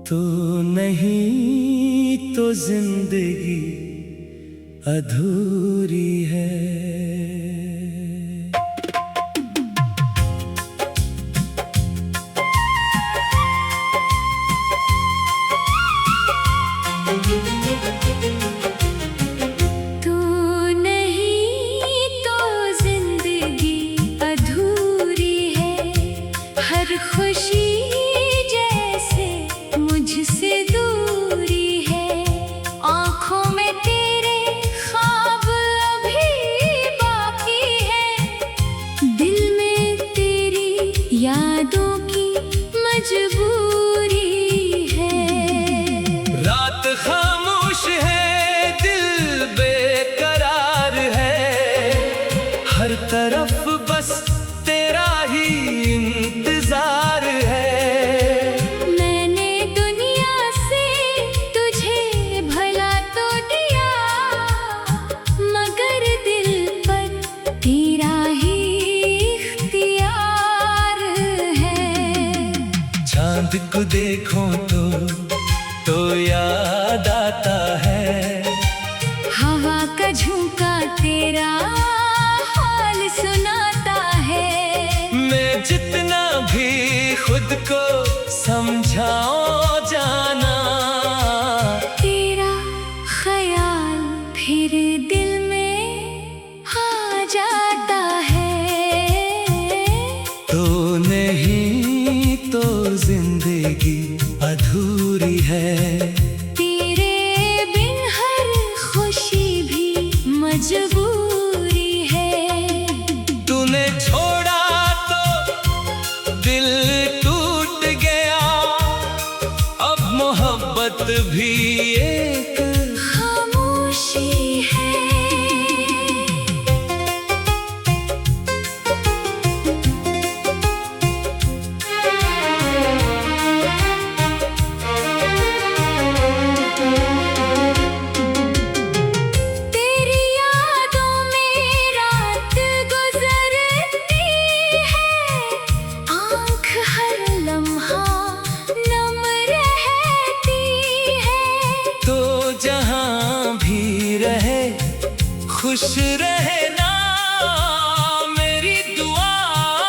तू नहीं तो जिंदगी अधूरी है। तू नहीं तो जिंदगी अधूरी है। हर खुशी जैसे मुझसे दूरी है। आँखों में तेरे ख्वाब अभी बाकी है। दिल में तेरी यादों की मजबूरी है। रात खामोश है, दिल बेकरार है। हर तरफ बस तेरा ही इंतजार है। मैंने दुनिया से तुझे भला तो दिया, मगर दिल पर तेरा ही इख्तियार है। चांद को देखो तो याद आता है। हवा का झोंका तेरा हाल सुनाता है। मैं जितना भी खुद को समझाऊं जाना, तेरा ख्याल फिर दिल में आ जाता है। तो नहीं तो जिंदगी अधूरी है। तेरे बिन हर खुशी भी मजबूरी है। तूने छोड़ा तो दिल टूट गया। अब मोहब्बत भी एक खामोशी है। तेरी यादों में रात गुजरती है। आँख हर लम्हा नम रहती है। तो जहां भी रहे खुश रहना। मेरी दुआ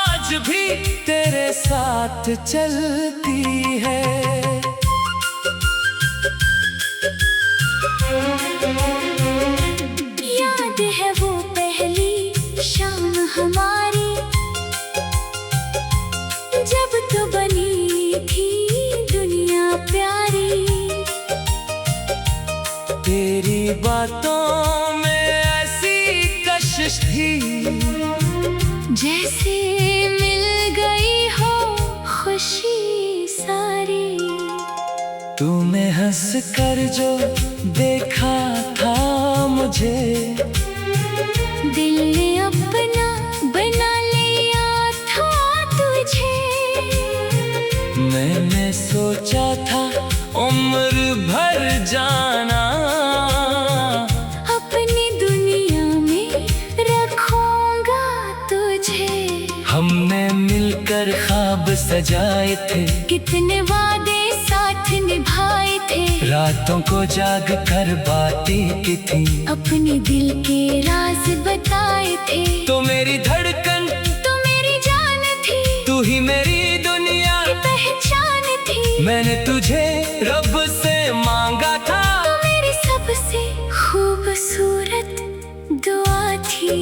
आज भी तेरे साथ चलती है। याद है वो पहली शाम हमारी, जब तो बनी थी दुनिया प्यारी। तेरी बातों में ऐसी कशिश थी, जैसे मिल गई हो खुशी सारी। तूने हंस कर जो देखा था मुझे, दिल ने अपना बना लिया था तुझे। मैंने सोचा था उम्र भर जाना। अपनी दुनिया में रखूंगा तुझे। हमने मिलकर ख्वाब सजाए थे, कितने वादे साथ निभाए थे। रातों को जाग कर बातें की थी। अपने दिल के राज बताए थे। तो मेरी धड़कन तो मेरी जान थी। तू ही मेरी दुनिया की पहचान थी। मैंने तुझे रब से मांगा था। तो मेरी सबसे खूबसूरत दुआ थी।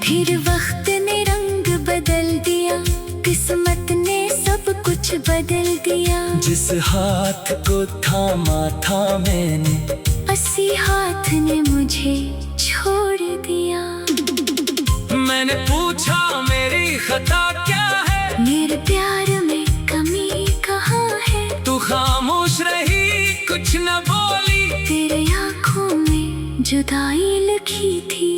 फिर वक्त ने रंग बदल दिया, किस्मत ने सब कुछ बदल दिया। जिस हाथ को थामा था मैंने, उसी हाथ ने मुझे छोड़ दिया। मैंने पूछा मेरी खता क्या है, मेरे प्यार में कमी कहाँ है। तू खामोश रही कुछ न बोली। तेरे आँखों में जुदाई लिखी थी।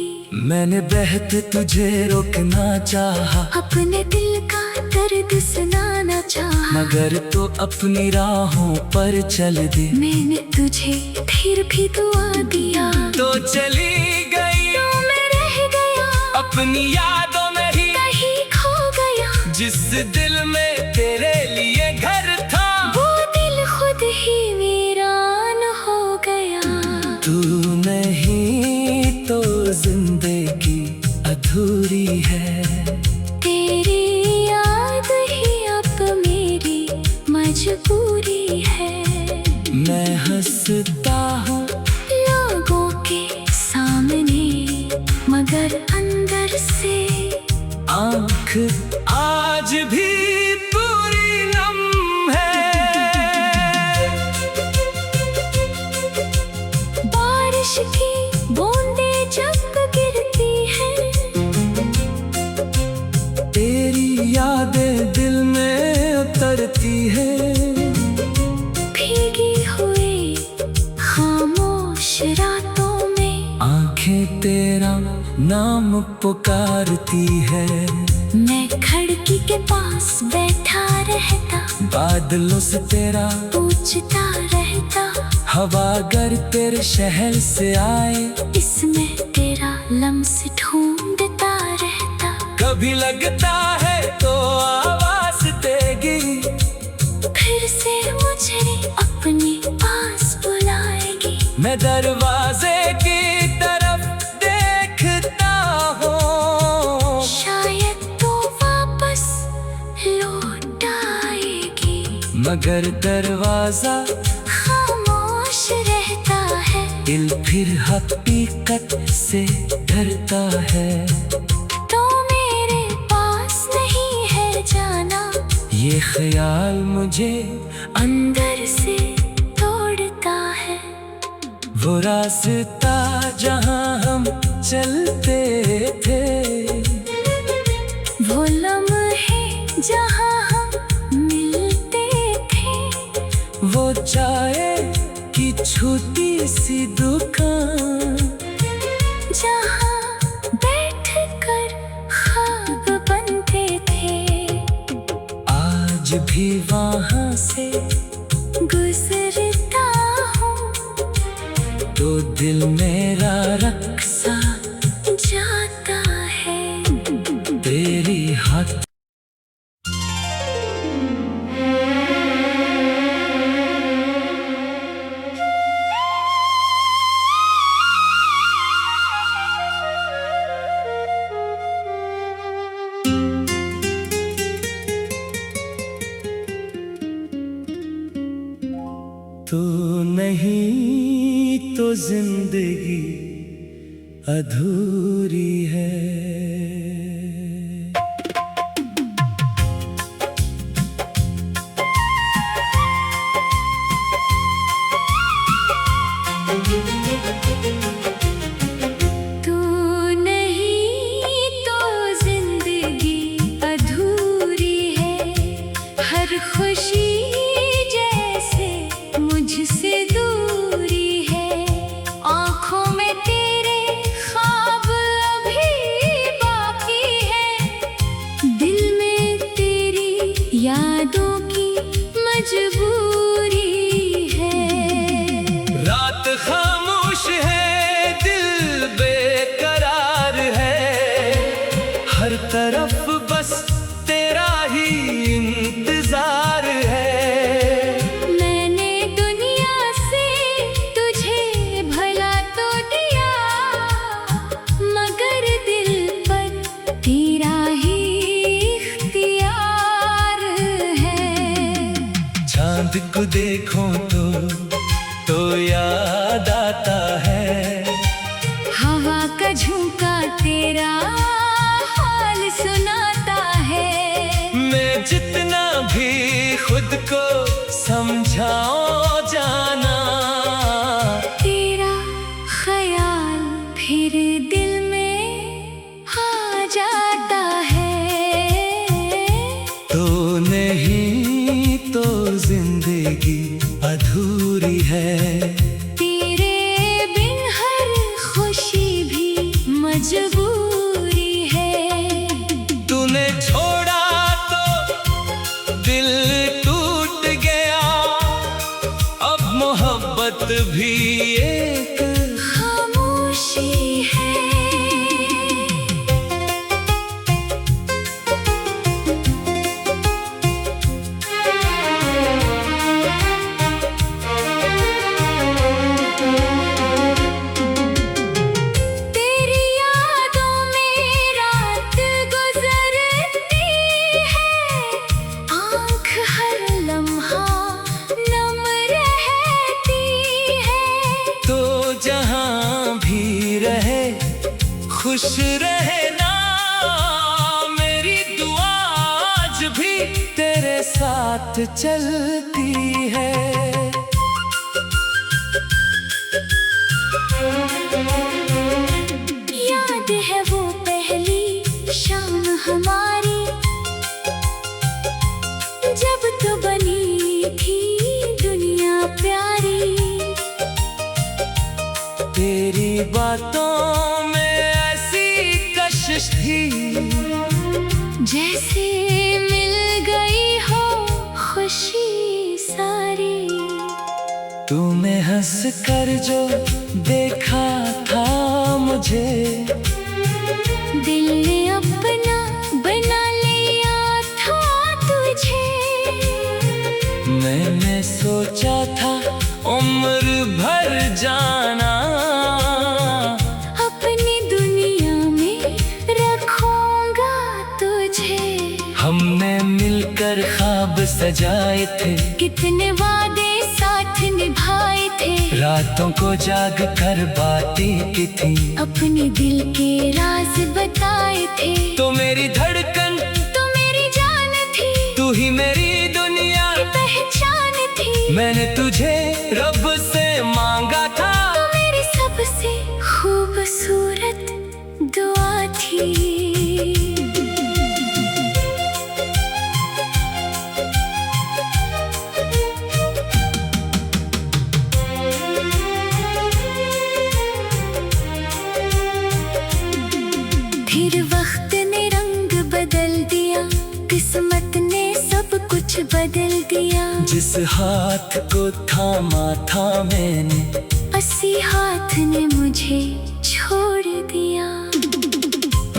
मैंने बहते तुझे रोकना चाहा, अपने दिल का दर्द सुनाना चाहा, मगर तो अपनी राहों पर चल दे। मैंने तुझे फिर भी दुआ दिया, तो चली गई तो मैं रह गया, अपनी यादों में ही कहीं खो गया। जिस दिल में तेरे लिए घर था, वो दिल खुद ही वीरान हो गया। तू नहीं तो जिंदगी अधूरी है। तेरी याद ही अब मेरी मजबूरी है। मैं हंसता हूँ लोगों के सामने, मगर अंदर से आँख आज भी पूरी नम है। बारिश की बूंदें जब गिरती हैं, तेरी यादें दिल में उतरती है। भीगी हुई खामोश रातों में आंखें तेरा नाम पुकारती है। मैं खिड़की के पास बैठा रहता, बादलों से तेरा पूछता रहता, हवा अगर तेरे शहर से आए, इसमें तेरा लम्स ढूंढता रहता। कभी लगता है तो आवाज देगी, फिर से मुझे अपने पास बुलाएगी। मैं दरवाजे की तरफ देखता हूँ, शायद तो वापस लौट आएगी, मगर दरवाजा खामोश रहता है। दिल फिर हकीकत से डरता है। तो मेरे पास नहीं है जाना, ये ख्याल मुझे अंदर से तोड़ता है। वो रास्ता जहाँ हम चलते थे, वो लम्हे जहाँ हम मिलते थे, वो चाय की छोटी सी दुकान, जहाँ बैठकर ख्वाब बनते थे, आज भी वहाँ से गुजरता हूँ। तो दिल मेरा रक्सा जाता है। तेरी हाथ। तू नहीं तो जिंदगी अधूरी है। तू नहीं तो जिंदगी अधूरी है। हर खुशी जैसे मुझसे दूरी है। आँखों में तेरे ख्वाब अभी बाकी है। दिल में तेरी यादों की मजबूरी है। रात खामोश है, दिल बेकरार है, हर तरफ बस तेरा ही इंतजार है। मैंने दुनिया से तुझे भला तो दिया, मगर दिल पर तेरा ही इख्तियार है। चांद को देखो तो याद आता है। हवा का झोंका तेरा हाल सुनाता है। मैं जितना भी खुद को समझाओ जाना, तेरा ख्याल फिर दिल में आ जाता है। तो नहीं तो जिंदगी अधूरी है। तेरे बिन हर खुशी भी मजबूरी है। तूने छोड़ा तो दिल भी तेरे साथ चलती है। याद है वो पहली शाम हमारी, जब तो बनी थी दुनिया प्यारी। तेरी बातों में ऐसी कशिश थी, जैसे मिल गई हो खुशी सारी। तूने हंस कर जो देखा था मुझे, दिल ने अपना बना लिया था तुझे। मैंने सोचा था उम्र भर जाना, अपनी दुनिया में रखूंगा तुझे। हमने मिलकर ख्वाब सजाए थे, कितने वादे साथ निभाए थे। रातों को जाग कर बातें की थी, अपने दिल के राज बताए थे। तो मेरी धड़कन, तो मेरी जान थी, तू ही मेरी दुनिया पहचान थी। मैंने तुझे रब से मांगा था, तो मेरी सबसे खूबसूरत दुआ थी। फिर वक्त ने रंग बदल दिया, किस्मत ने सब कुछ बदल दिया। जिस हाथ को थामा था मैंने, उसी हाथ ने मुझे छोड़ दिया।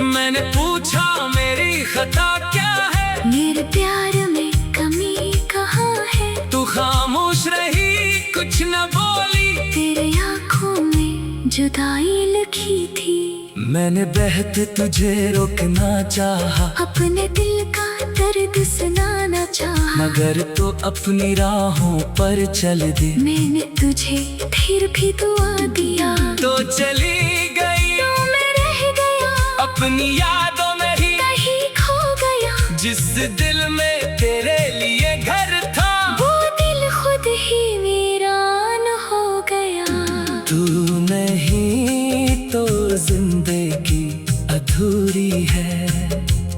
मैंने पूछा मेरी खता क्या है, मेरे प्यार में कमी कहाँ है। तू खामोश रही कुछ न बोली, तेरे आँखों में जुदाई लिखी थी। मैंने बहते तुझे रोकना चाहा, अपने दिल का दर्द सुनाना चाहा। मगर तो अपनी राहों पर चल दे। मैंने तुझे फिर भी दुआ दिया, तो चली गई, तो मैं रह गया अपनी यादों में ही कहीं खो गया। जिस दिल में तेरे लिए घर था, वो दिल खुद ही वीरान हो गया। तू नहीं तो जिंदगी अधूरी है।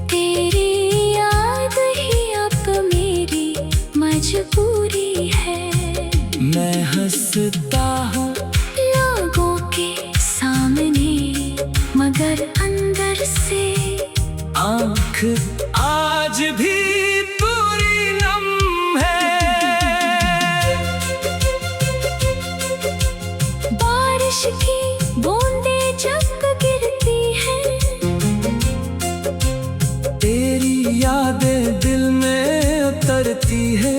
तेरी याद ही अब मेरी मजबूरी है। मैं हंसता हूँ लोगों के सामने, मगर अंदर से आँख आज भी पूरी नम है। बारिश की बूंदे जब गिरती है, तेरी यादें दिल में उतरती है।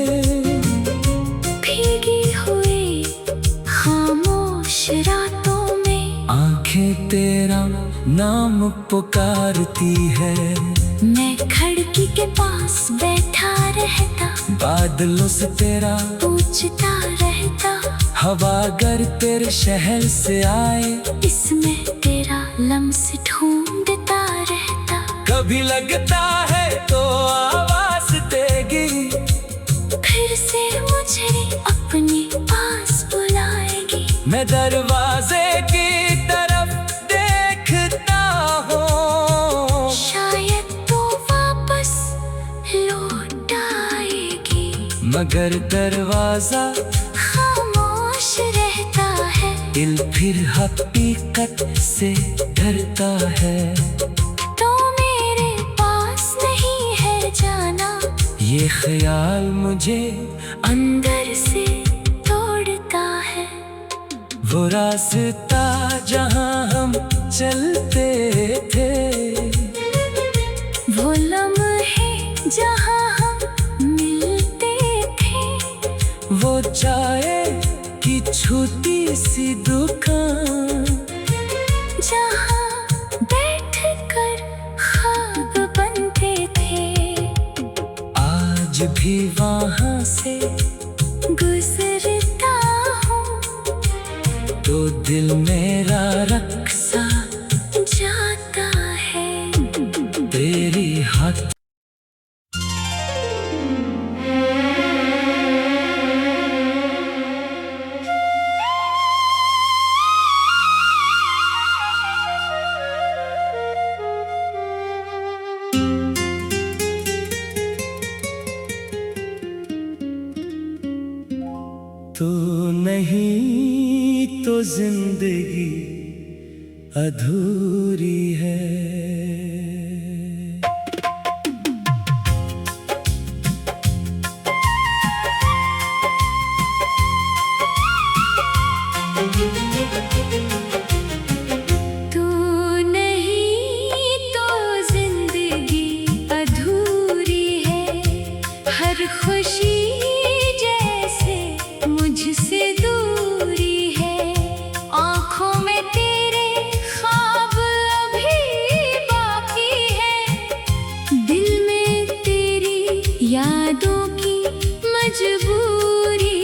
भीगी हुई खामोश रातों में आंखें तेरा नाम पुकारती है। मैं खिड़की के पास बैठा रहता, बादलों से तेरा पूछता रहता। हवा अगर तेरे शहर से आए, इसमें तेरा लम्स ढूंढता रहता। कभी लगता है तो आवाज देगी, फिर से मुझे अपने पास बुलाएगी। मैं दरवाजे की तरफ देखता हूँ, शायद तो वापस लौट आएगी। मगर दरवाजा खामोश रहता है। दिल फिर हकीकत से डरता है। तो मेरे पास नहीं है जाना, ये ख्याल मुझे अंदर से तोड़ता है। वो रास्ता जहाँ हम चलते थे, वो लम्हे जहाँ हम मिलते थे। वो चाय की छोटी सी दुकान, जहाँ बैठ कर ख्वाब बनते थे। आज भी वहाँ से गुजरता हूँ, तो दिल मेरा रक्सा जाता है। तेरी हाथ तू नहीं तो जिंदगी अधूरी है। तू नहीं तो जिंदगी अधूरी है। हर खुशी जैसे मुझसे दूरी है। आँखों में तेरे ख्वाब अभी बाकी है। दिल में तेरी यादों की मजबूरी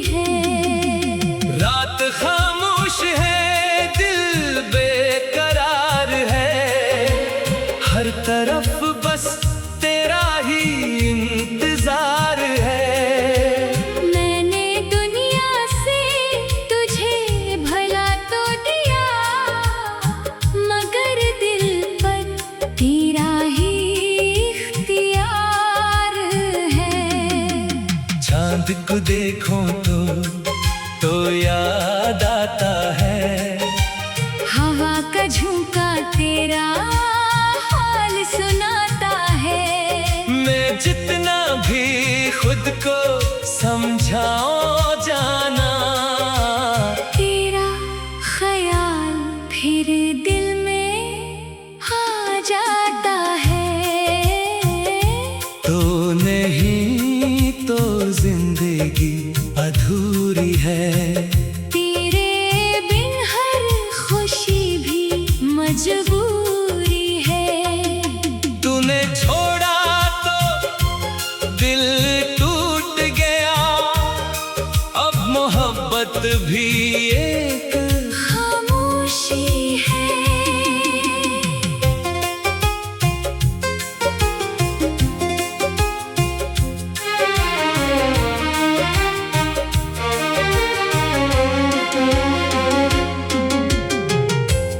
है। रात खामोश है, दिल बेकरार है। हर तरफ बस तेरा ही इंतजार है। मैंने दुनिया से तुझे भला तो दिया, मगर दिल पर तेरा ही इख्तियार है। चांद को देखो तो याद आता है। हवा का झोंका तेरा हाल सुनाता है। मैं जितना भी खुद को समझाऊं जाना, तेरा ख्याल फिर दिल में आ जाता है। तो नहीं तो जिंदगी अधूरी है। तेरे बिन हर खुशी भी मजबूरी है। तूने छोड़ा तो दिल टूट गया। अब मोहब्बत भी एक खामोशी है।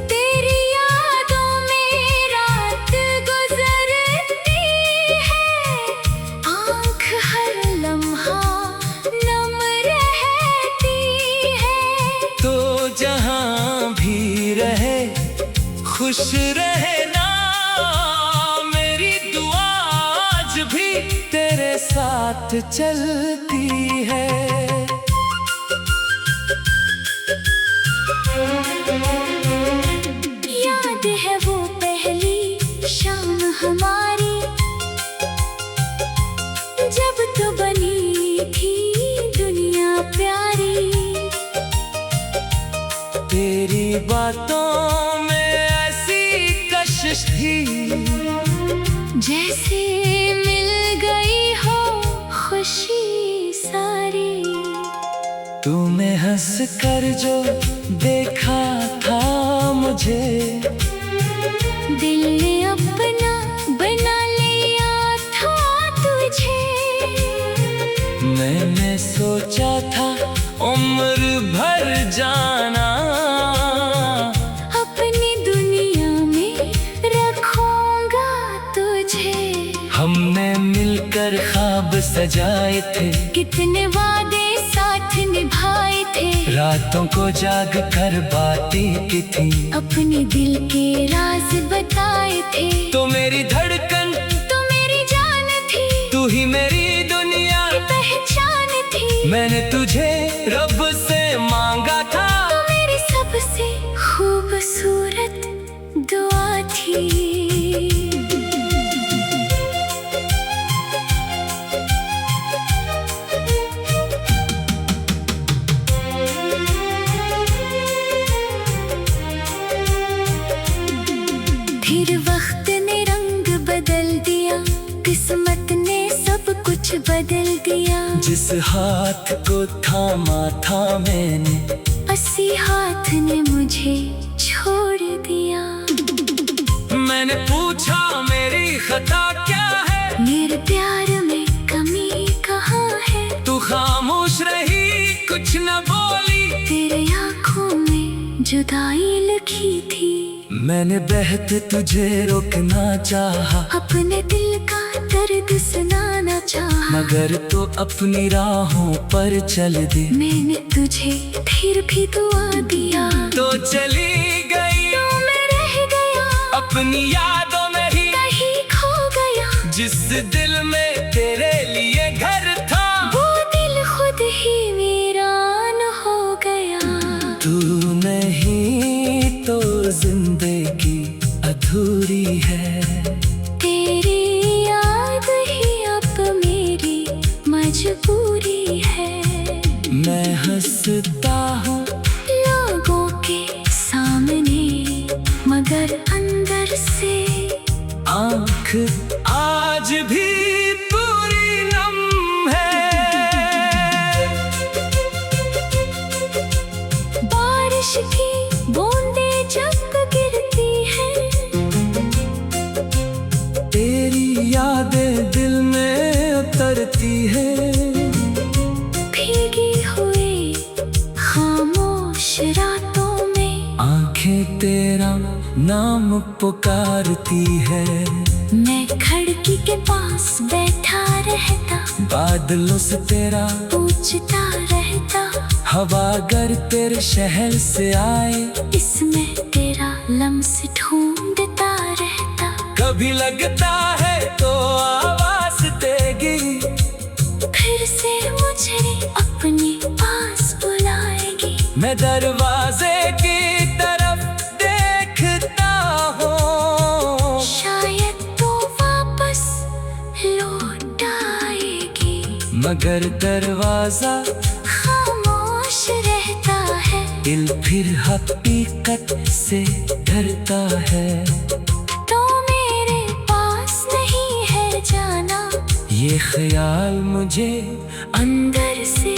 तेरी यादों में रात गुजरती है। आँख हर लम्हा नम रहती है। तो जहां भी रहे खुश रहे ना। मेरी दुआ आज भी तेरे साथ चलती है। याद है वो पहली शाम हमारी, जब तो बनी थी दुनिया प्यारी। तेरी बातों में ऐसी कशिश थी, जैसे मिल गई हो खुशी सारी। तूने हंस कर जो देखा था मुझे, दिल ने अपना बना लिया था तुझे। मैंने सोचा था उम्र भर जाना। अपनी दुनिया में रखूंगा तुझे। हमने मिलकर ख्वाब सजाए थे, कितने वादे साथ निभाए थे। रातों को जाग कर बातें की थी। अपने दिल के राज बताए थे। तो मेरी धड़कन तो मेरी जान थी। तू ही मेरी दुनिया पहचान थी। मैंने तुझे रब से मांगा था। तो मेरी सबसे खूबसूरत दुआ थी। फिर वक्त ने रंग बदल दिया, किस्मत ने सब कुछ बदल दिया। जिस हाथ को थामा था मैंने, उसी हाथ ने मुझे छोड़ दिया। मैंने पूछा मेरी खता क्या है। मेरे प्यार में कमी कहाँ है। तू खामोश रही कुछ न बोली। तेरे आँखों में जुदाई लिखी थी। मैंने बहते तुझे रोकना चाहा, अपने दिल का दर्द सुनाना चाहा। मगर तो अपनी राहों पर चल दे। मैंने तुझे फिर भी दुआ दिया, तो चली गई, तो मैं रह गया, अपनी यादों में ही कहीं खो गया। जिस दिल में तेरे लिए घर था, वो दिल खुद ही वीरान हो गया। तू नहीं तो जिंदगी अधूरी है। तेरी याद ही अब मेरी मजबूरी है। मैं हंसता हूँ लोगों के सामने, मगर अंदर से आँख आज भी पूरी नम है। बारिश की बूंदें जब गिरती हैं, तेरी यादें दिल में उतरती है। भीगी हुई खामोश रातों में आंखें तेरा नाम पुकारती है। मैं खिड़की के पास बैठा रहता, बादलों से तेरा पूछता रहता। हवा अगर तेरे शहर से आए, इसमें तेरा लम्स ढूंढता रहता। कभी लगता है तो आवाज देगी, फिर से मुझे अपने पास बुलाएगी। मैं दरवाजे की तरफ देखता हूँ, शायद तो वापस लौट आएगी, मगर दरवाजा खामोश रहता है। दिल फिर हकीकत से डरता है। तो मेरे पास नहीं है जाना, ये ख्याल मुझे अंदर से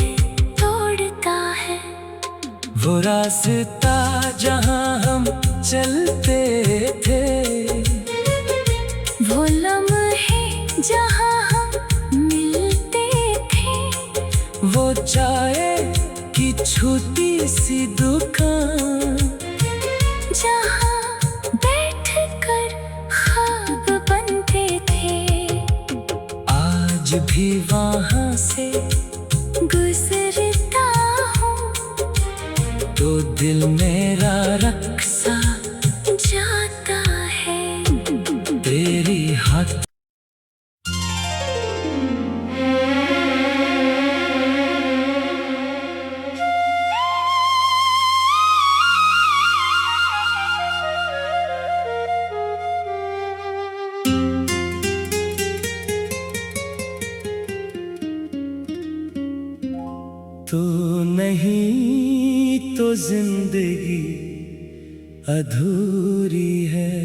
तोड़ता है। वो रास्ता जहाँ हम चलते थे, वो लम्हे जहाँ हम मिलते थे, वो चाय की छोटी सी दुकान, जहाँ बैठकर ख्वाब बनते थे। आज भी वहाँ से गुजरता हूँ तो दिल मेरा रक्सा जाता है। तेरी हाथ। तू नहीं तो जिंदगी अधूरी है।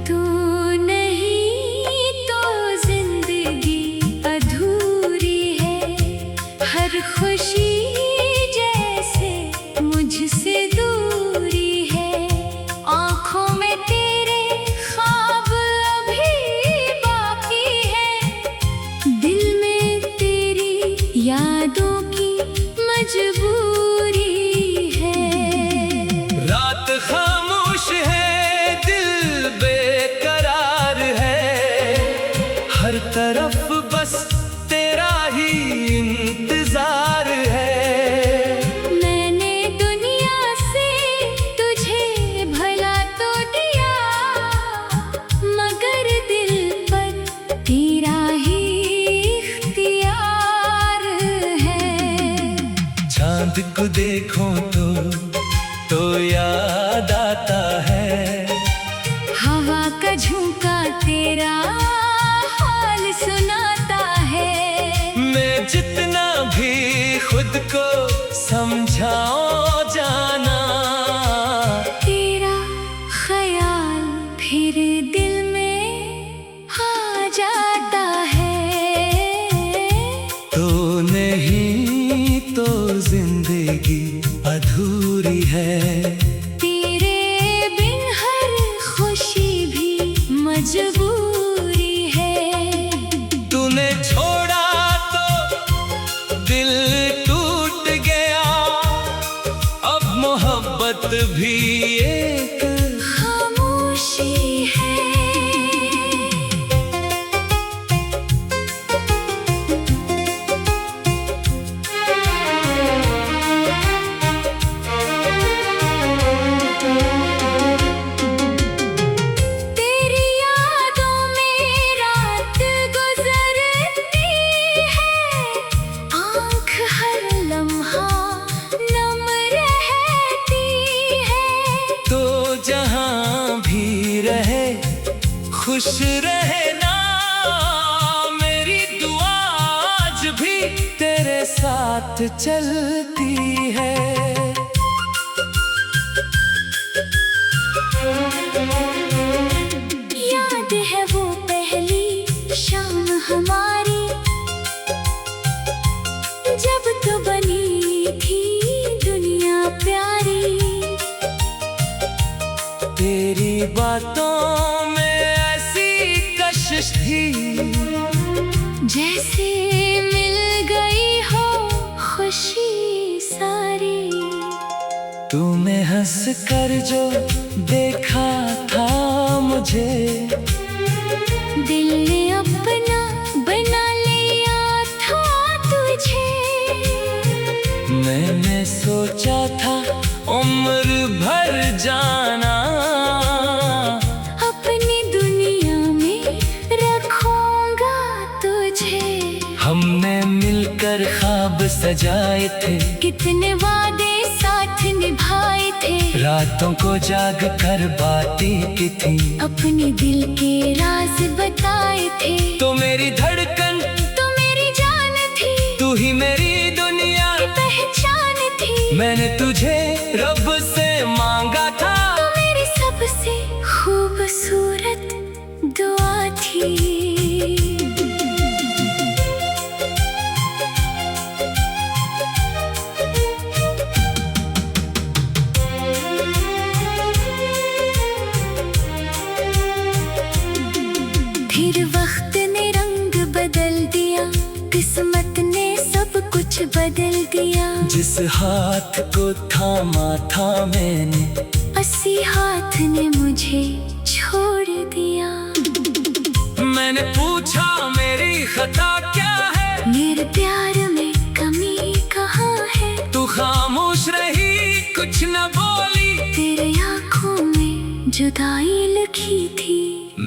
तू नहीं तो जिंदगी अधूरी है। हर खुशी जैसे मुझसे दूरी है। आँखों में तेरे ख्वाब अभी बाकी है। दिल में तेरी यादों की मजबूरी है। रात खामोश है, दिल बेकरार है, हर तरफ बस तेरा ही इंतजार है। मैंने दुनिया से तुझे भला तो दिया, मगर दिल पर तेरा ही इख्तियार है। चांद को देखो तो याद आता है। हवा का झोंका तेरा हाल सुनाता है। मैं जितना भी खुद को समझाओ जाना, तेरा ख्याल फिर दिल में आ जाता है। तो नहीं तो जिंदगी अधूरी है। तेरे बिन हर खुशी भी मजबूरी है। तूने छोड़ा तो दिल वक्त भी एक खामोशी है। तेरी यादों में रात गुजरती है, आँख हर लम्हा नम रहती है। तो जहां भी रहे खुश रहे ना, मेरी दुआ आज भी तेरे साथ चलती है। याद है वो पहली शाम हमारी, जब तो बनी थी दुनिया प्यारी। तेरी बातों में ऐसी कशिश थी, जैसे मिल गई हो खुशी सारी। तूने हंस कर जो देखा था मुझे, दिल ने अपना बना लिया था तुझे। मैंने सोचा था उम्र भर जाना, अपनी दुनिया में रखूंगा तुझे। हमने मिलकर ख्वाब सजाए थे, कितने वादे साथ निभाए थे। रातों को जाग कर बातें की थी, अपने दिल के राज बताए थे। तो मेरी धड़कन तो मेरी जान थी, तू ही मेरी दुनिया की पहचान थी। मैंने तुझे रब से मांगा था, तो मेरी सबसे खूबसूरत दुआ थी। फिर वक्त ने रंग बदल दिया, किस्मत ने सब कुछ बदल दिया। जिस हाथ को थामा था मैंने, उसी हाथ ने मुझे छोड़ दिया। मैंने पूछा मेरी खता क्या है, मेरे प्यार में कमी कहाँ है। तू खामोश रही कुछ न बोली, तेरे आँखों में जुदाई लिखी थी।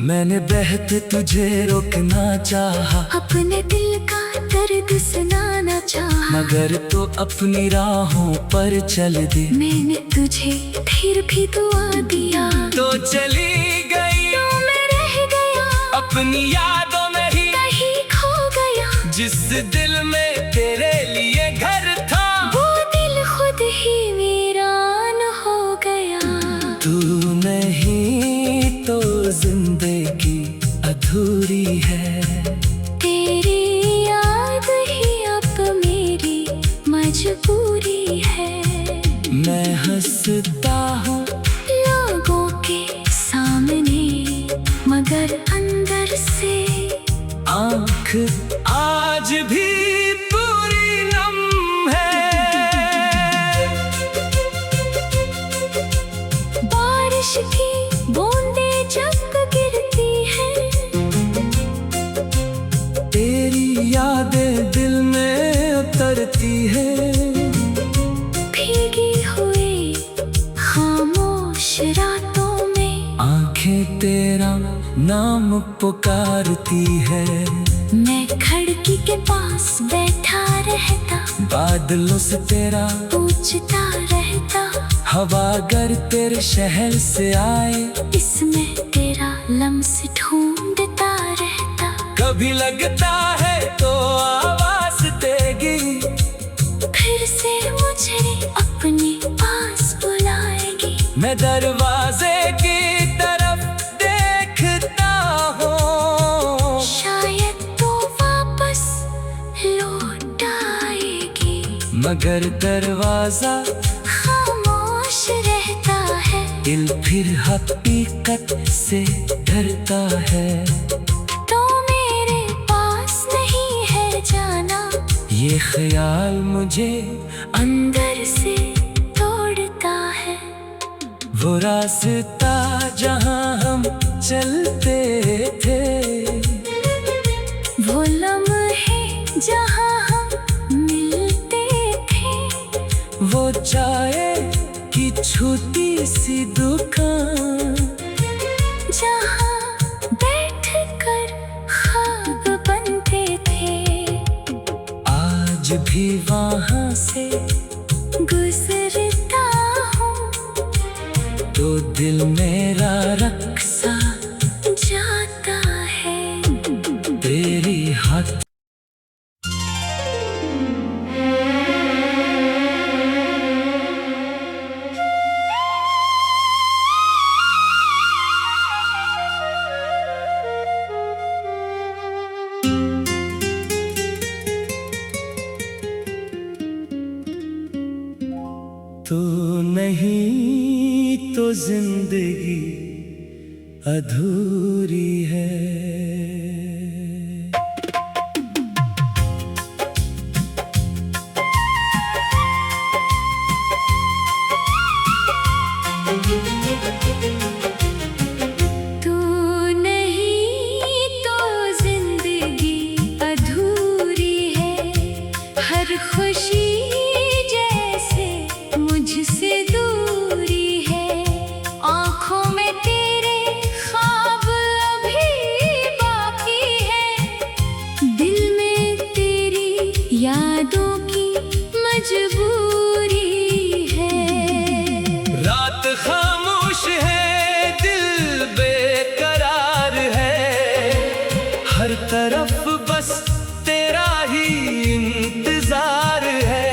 मैंने बहते तुझे रोकना चाहा, अपने दिल का दर्द सुनाना चाहा। मगर तो अपनी राहों पर चल दे। मैंने तुझे फिर भी दुआ दिया, तो चली गई तो मैं रह गया। अपनी यादों में ही कहीं खो गया, जिस दिल में तेरे लिए घर था, वो दिल खुद ही वीरान हो गया। तू नहीं तो जिंदगी अधूरी है। तेरी याद ही अब मेरी मजबूरी है। मैं हंसता हूँ लोगों के सामने, मगर अंदर से आँख आज भी पूरी नम है। बारिश की बूंदें जब गिरती हैं, तेरी यादें दिल में उतरती है। भीगी हुई खामोश रातों में, आंखें तेरा नाम पुकारती है। मैं खिड़की के पास बैठा रहता, बादलों से तेरा पूछता रहता। हवा अगर तेरे शहर से आए, इसमें तेरा लम्स ढूंढता रहता। कभी लगता है तो आवाज देगी, फिर से मुझे अपने पास बुलाएगी। मैं दरवाजे की तरफ देखता हूँ, शायद तो वापस लौट आएगी। मगर दरवाजा खामोश रहता है, दिल फिर हकीकत से डरता है। तो मेरे पास नहीं है जाना, ये ख्याल मुझे अंदर से तोड़ता है। वो रास्ता जहाँ हम चलते थे, वो लम्हे जहाँ हम मिलते थे, वो चाय की छोटी सी दुकान जहाँ बैठकर ख्वाब बनते थे। आज भी वहाँ से गुजरता हूँ तो दिल मेरा रक्सा जाता है। तेरी हाथ तू नहीं तो जिंदगी अधूरी है। तू नहीं तो जिंदगी अधूरी है। हर खुशी जैसे मुझसे दूरी है। आँखों में तेरे ख्वाब अभी बाकी है। दिल में तेरी यादों की मजबूरी है। रात खामोश है, दिल बेकरार है, हर तरफ बस तेरा ही इंतजार है।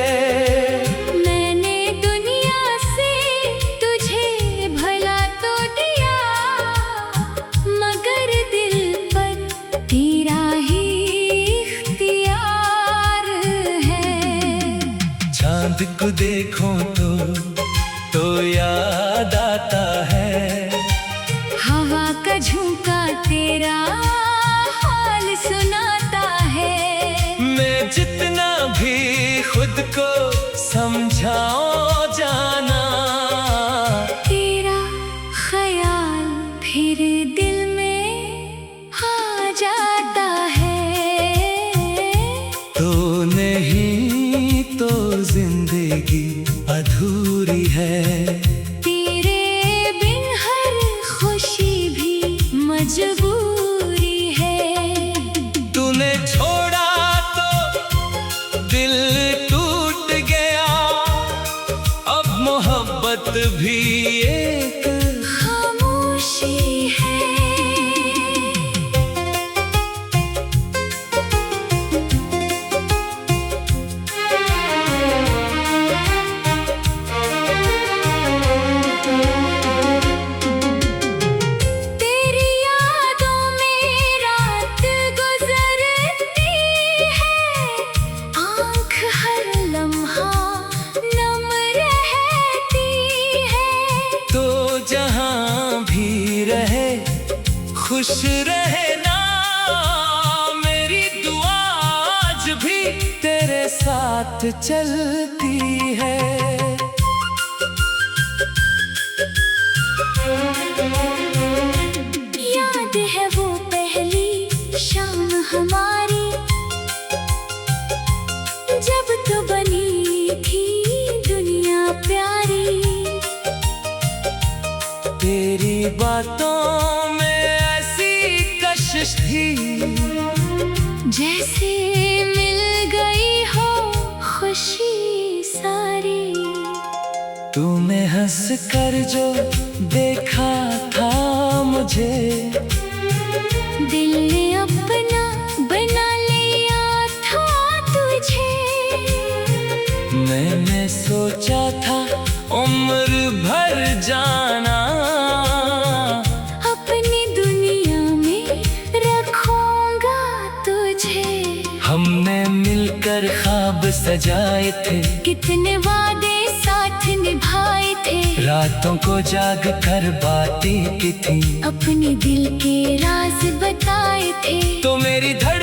मैंने दुनिया से तुझे भला तो दिया, मगर दिल पर तेरा ही इख्तियार है। चांद को देखो तो याद आता है। हवा का झोंका तेरा हाल सुनाता है। मैं जितना भी खुद को समझाओ जाना, तेरा ख्याल फिर दिल में आ जाता है। तो नहीं तो जिंदगी अधूरी है। तेरे बिन हर खुशी भी मजबूरी है। तूने छोड़ा तो दिल टूट गया, अब मोहब्बत भी एक खामोशी है। तेरी यादों में रात गुजरती है। आँख हर लम्हा नम रहती है। तो जहाँ भी रहे खुश रहना, मेरी दुआ आज भी तेरे साथ चलती है। याद है वो पहली शाम हमारी, जब तो बनी थी दुनिया प्यारी। तेरी बातों में ऐसी कशिश थी, जैसे मिल गई हो खुशी सारी। तूने हंस कर जो देखा था मुझे, दिल ने अपना बना लिया था तुझे। मैंने सोचा था उम्र भर जाना, अपनी दुनिया में रखूंगा तुझे। हमने मिलकर ख्वाब सजाए थे, कितने वादे साथ निभाए थे। रातों को जाग कर बातें की थी, अपने दिल के राज बताए थे। तो मेरी धड़कन